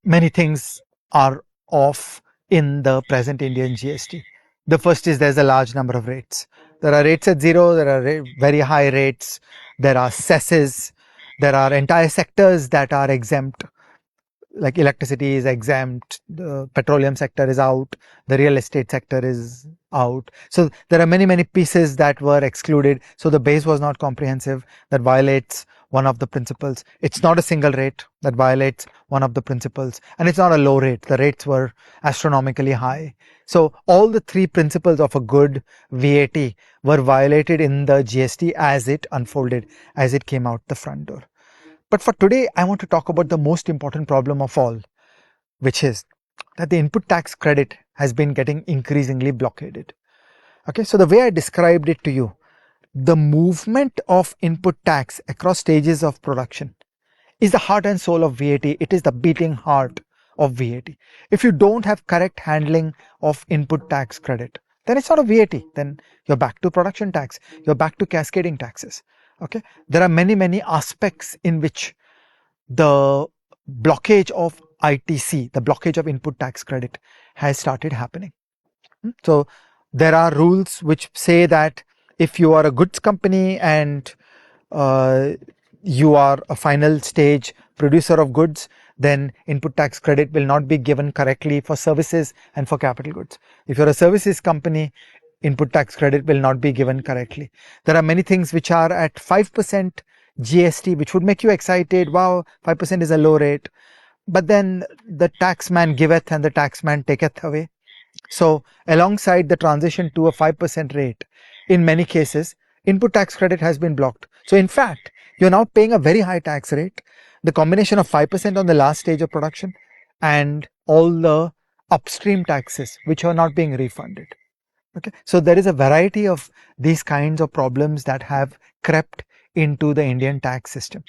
many things are off in the present Indian GST. The first is there's a large number of rates. There are rates at zero, there are very high rates, there are cesses, there are entire sectors that are exempt, like electricity is exempt, the petroleum sector is out, the real estate sector is out. So there are many pieces that were excluded. So the base was not comprehensive. That violates one of the principles. It's not a single rate. That violates one of the principles. And it's not a low rate. The rates were astronomically high. So all the three principles of a good VAT were violated in the GST as it unfolded, as it came out the front door. But for today, I want to talk about the most important problem of all, which is that the input tax credit has been getting increasingly blockaded. Okay, so the way I described it to you, the movement of input tax across stages of production is the heart and soul of VAT. It is the beating heart of VAT. If you don't have correct handling of input tax credit, then it's not a VAT. Then you're back to production tax. You're back to cascading taxes. Okay, there are many aspects in which the blockage of ITC, the blockage of input tax credit, has started happening. So there are rules which say that if you are a goods company and you are a final stage producer of goods, then input tax credit will not be given correctly for services and for capital goods. If you're a services company, input tax credit will not be given correctly. There are many things which are at 5% GST, which would make you excited. Wow, 5% is a low rate. But then the taxman giveth and the taxman taketh away. So alongside the transition to a 5% rate, in many cases, input tax credit has been blocked. So in fact, you're now paying a very high tax rate, the combination of 5% on the last stage of production and all the upstream taxes which are not being refunded. Okay, so there is a variety of these kinds of problems that have crept into the Indian tax system.